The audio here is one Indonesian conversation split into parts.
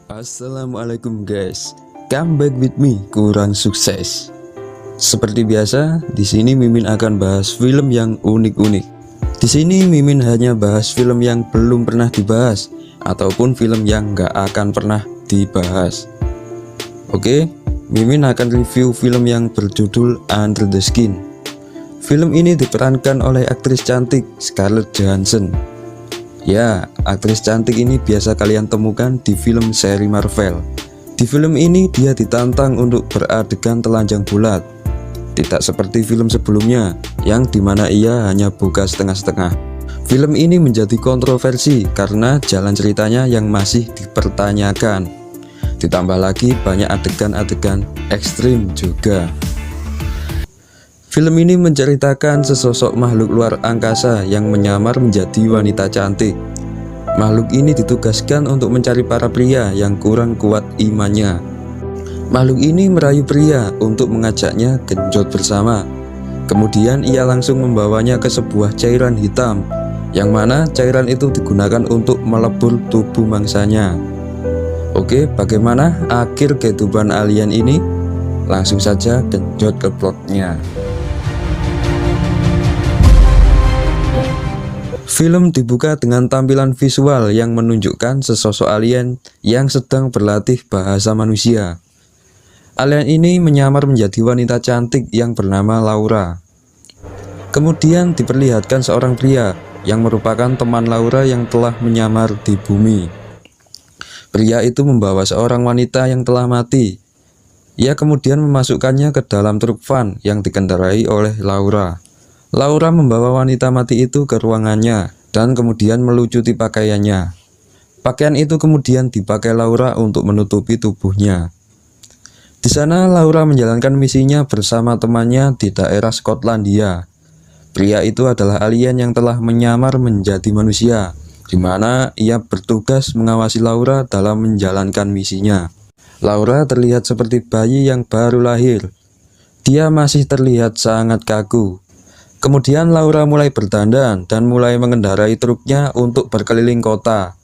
Assalamualaikum guys, come back with me, kurang sukses. Seperti biasa, di sini Mimin akan bahas film yang unik-unik. Di sini Mimin hanya bahas film yang belum pernah dibahas ataupun film yang gak akan pernah dibahas. Oke, Mimin akan review film yang berjudul Under the Skin. Film ini diperankan oleh aktris cantik Scarlett Johansson. Ya, aktris cantik ini biasa kalian temukan di film seri Marvel. Di film ini dia ditantang untuk beradegan telanjang bulat. Tidak seperti film sebelumnya, yang dimana ia hanya buka setengah-setengah. Film ini menjadi kontroversi karena jalan ceritanya yang masih dipertanyakan. Ditambah lagi banyak adegan-adegan ekstrim juga. Film ini menceritakan sesosok makhluk luar angkasa yang menyamar menjadi wanita cantik. Makhluk ini ditugaskan untuk mencari para pria yang kurang kuat imannya. Makhluk ini merayu pria untuk mengajaknya genjot bersama. Kemudian ia langsung membawanya ke sebuah cairan hitam, yang mana cairan itu digunakan untuk melebur tubuh mangsanya. Oke, bagaimana akhir kehidupan alien ini? Langsung saja genjot ke plotnya. Film dibuka dengan tampilan visual yang menunjukkan sesosok alien yang sedang berlatih bahasa manusia. Alien ini menyamar menjadi wanita cantik yang bernama Laura. Kemudian diperlihatkan seorang pria yang merupakan teman Laura yang telah menyamar di bumi. Pria itu membawa seorang wanita yang telah mati. Ia kemudian memasukkannya ke dalam truk van yang dikendarai oleh Laura. Laura membawa wanita mati itu ke ruangannya dan kemudian melucuti pakaiannya. Pakaian itu kemudian dipakai Laura untuk menutupi tubuhnya. Di sana Laura menjalankan misinya bersama temannya di daerah Skotlandia. Pria itu adalah alien yang telah menyamar menjadi manusia, di mana ia bertugas mengawasi Laura dalam menjalankan misinya. Laura terlihat seperti bayi yang baru lahir. Dia masih terlihat sangat kaku. Kemudian Laura mulai berdandan dan mulai mengendarai truknya untuk berkeliling kota.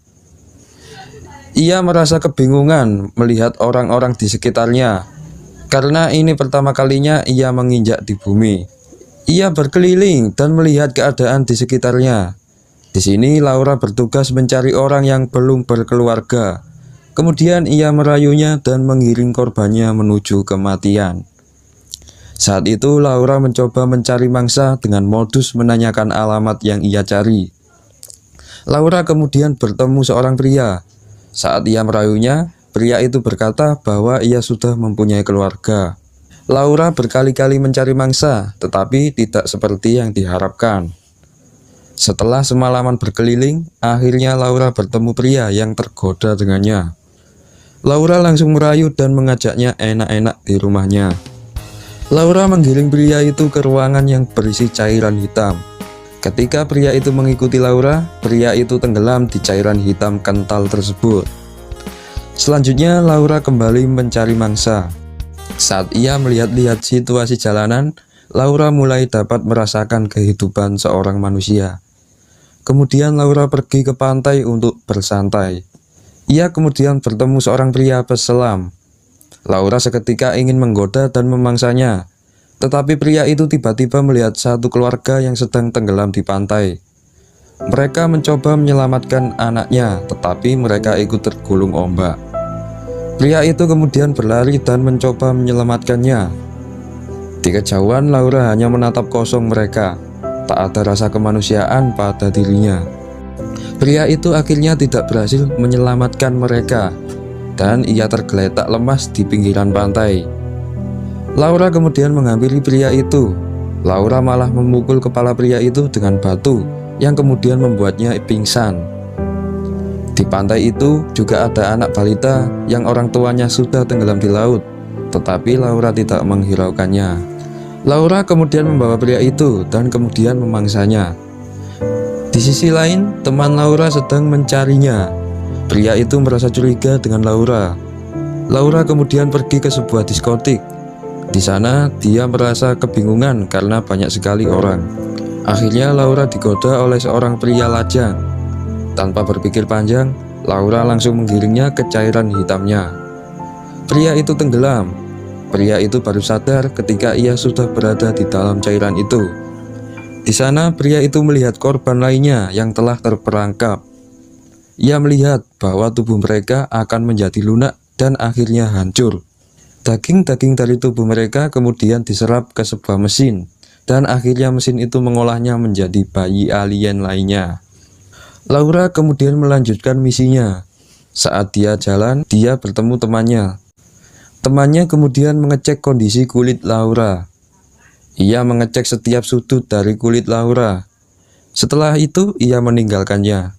Ia merasa kebingungan melihat orang-orang di sekitarnya, karena ini pertama kalinya ia menginjak di bumi. Ia berkeliling dan melihat keadaan di sekitarnya. Di sini Laura bertugas mencari orang yang belum berkeluarga. Kemudian ia merayunya dan mengiring korbannya menuju kematian. Saat itu Laura mencoba mencari mangsa dengan modus menanyakan alamat yang ia cari. Laura kemudian bertemu seorang pria. Saat ia merayunya, pria itu berkata bahwa ia sudah mempunyai keluarga. Laura berkali-kali mencari mangsa, tetapi tidak seperti yang diharapkan. Setelah semalaman berkeliling, akhirnya Laura bertemu pria yang tergoda dengannya. Laura langsung merayu dan mengajaknya enak-enak di rumahnya. Laura menggiring pria itu ke ruangan yang berisi cairan hitam. Ketika pria itu mengikuti Laura, pria itu tenggelam di cairan hitam kental tersebut. Selanjutnya Laura kembali mencari mangsa. Saat ia melihat-lihat situasi jalanan, Laura mulai dapat merasakan kehidupan seorang manusia. Kemudian Laura pergi ke pantai untuk bersantai. Ia kemudian bertemu seorang pria peselam. Laura seketika ingin menggoda dan memangsanya, tetapi pria itu tiba-tiba melihat satu keluarga yang sedang tenggelam di pantai. Mereka mencoba menyelamatkan anaknya, tetapi mereka ikut tergulung ombak. Pria itu kemudian berlari dan mencoba menyelamatkannya. Di kejauhan Laura hanya menatap kosong mereka, tak ada rasa kemanusiaan pada dirinya. Pria itu akhirnya tidak berhasil menyelamatkan mereka, dan ia tergeletak lemas di pinggiran pantai. Laura kemudian menghampiri pria itu. Laura malah memukul kepala pria itu dengan batu yang kemudian membuatnya pingsan. Di pantai itu juga ada anak balita yang orang tuanya sudah tenggelam di laut, tetapi Laura tidak menghiraukannya. Laura kemudian membawa pria itu dan kemudian memangsanya. Di sisi lain, teman Laura sedang mencarinya. Pria itu merasa curiga dengan Laura. Laura kemudian pergi ke sebuah diskotik. Di sana dia merasa kebingungan karena banyak sekali orang. Akhirnya Laura digoda oleh seorang pria lajang. Tanpa berpikir panjang, Laura langsung menggiringnya ke cairan hitamnya. Pria itu tenggelam. Pria itu baru sadar ketika ia sudah berada di dalam cairan itu. Di sana pria itu melihat korban lainnya yang telah terperangkap. Ia melihat bahwa tubuh mereka akan menjadi lunak dan akhirnya hancur. Daging-daging dari tubuh mereka kemudian diserap ke sebuah mesin, dan akhirnya mesin itu mengolahnya menjadi bayi alien lainnya. Laura kemudian melanjutkan misinya. Saat dia jalan, dia bertemu temannya. Temannya kemudian mengecek kondisi kulit Laura. Ia mengecek setiap sudut dari kulit Laura. Setelah itu, ia meninggalkannya.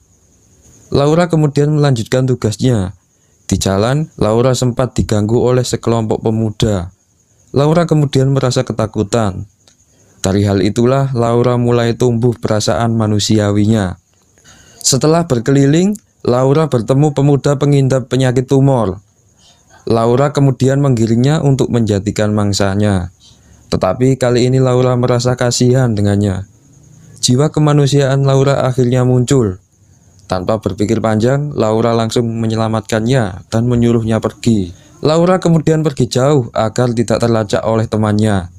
Laura kemudian melanjutkan tugasnya. Di jalan, Laura sempat diganggu oleh sekelompok pemuda. Laura kemudian merasa ketakutan. Dari hal itulah Laura mulai tumbuh perasaan manusiawinya. Setelah berkeliling, Laura bertemu pemuda pengidap penyakit tumor. Laura kemudian menggiringnya untuk menjadikan mangsanya. Tetapi kali ini Laura merasa kasihan dengannya. Jiwa kemanusiaan Laura akhirnya muncul. Tanpa berpikir panjang, Laura langsung menyelamatkannya dan menyuruhnya pergi. Laura kemudian pergi jauh agar tidak terlacak oleh temannya.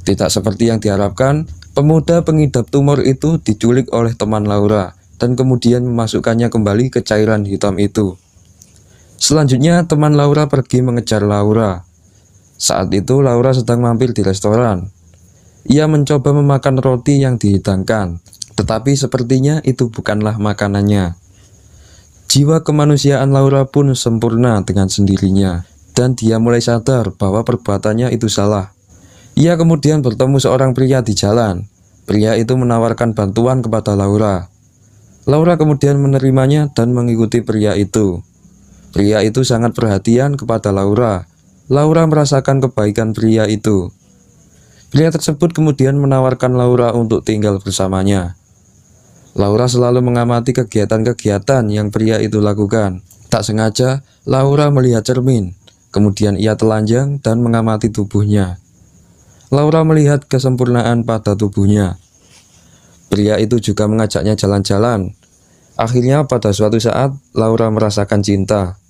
Tidak seperti yang diharapkan, pemuda pengidap tumor itu diculik oleh teman Laura dan kemudian memasukkannya kembali ke cairan hitam itu. Selanjutnya teman Laura pergi mengejar Laura. Saat itu Laura sedang mampir di restoran. Ia mencoba memakan roti yang dihidangkan, tetapi sepertinya itu bukanlah makanannya. Jiwa kemanusiaan Laura pun sempurna dengan sendirinya, dan dia mulai sadar bahwa perbuatannya itu salah. Ia kemudian bertemu seorang pria di jalan. Pria itu menawarkan bantuan kepada Laura. Laura kemudian menerimanya dan mengikuti pria itu. Pria itu sangat perhatian kepada Laura. Laura merasakan kebaikan pria itu. Pria tersebut kemudian menawarkan Laura untuk tinggal bersamanya. Laura selalu mengamati kegiatan-kegiatan yang pria itu lakukan. Tak sengaja, Laura melihat cermin. Kemudian ia telanjang dan mengamati tubuhnya. Laura melihat kesempurnaan pada tubuhnya. Pria itu juga mengajaknya jalan-jalan. Akhirnya pada suatu saat, Laura merasakan cinta.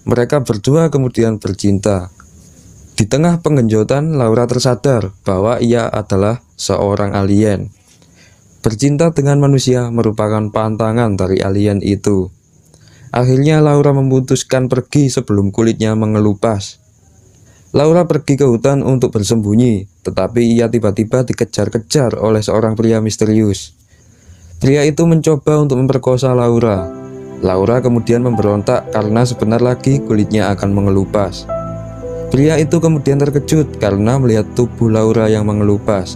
Mereka berdua kemudian bercinta. Di tengah penggenjotan, Laura tersadar bahwa ia adalah seorang alien. Bercinta dengan manusia merupakan pantangan dari alien itu. Akhirnya Laura memutuskan pergi sebelum kulitnya mengelupas. Laura pergi ke hutan untuk bersembunyi, tetapi ia tiba-tiba dikejar-kejar oleh seorang pria misterius. Pria itu mencoba untuk memperkosa Laura. Laura kemudian memberontak karena sebentar lagi kulitnya akan mengelupas. Pria itu kemudian terkejut karena melihat tubuh Laura yang mengelupas.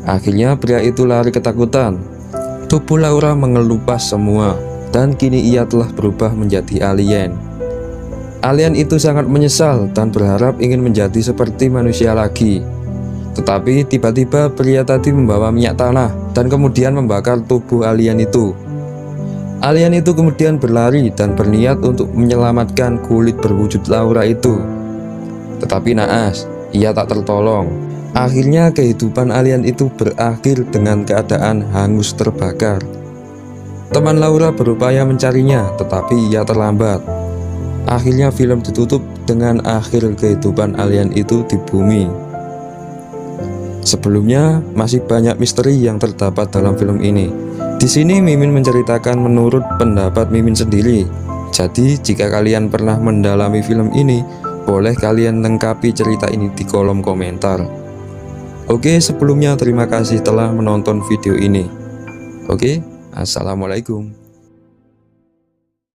Akhirnya pria itu lari ketakutan. Tubuh Laura mengelupas semua, dan kini ia telah berubah menjadi alien. Alien itu sangat menyesal dan berharap ingin menjadi seperti manusia lagi. Tetapi tiba-tiba pria tadi membawa minyak tanah dan kemudian membakar tubuh alien itu. Alien itu kemudian berlari dan berniat untuk menyelamatkan kulit berwujud Laura itu. Tetapi naas, ia tak tertolong. Akhirnya kehidupan alien itu berakhir dengan keadaan hangus terbakar. Teman Laura berupaya mencarinya, tetapi ia terlambat. Akhirnya film ditutup dengan akhir kehidupan alien itu di bumi. Sebelumnya, masih banyak misteri yang terdapat dalam film ini. Di sini Mimin menceritakan menurut pendapat Mimin sendiri. Jadi, jika kalian pernah mendalami film ini, boleh kalian lengkapi cerita ini di kolom komentar. Oke, sebelumnya terima kasih telah menonton video ini. Oke, assalamualaikum.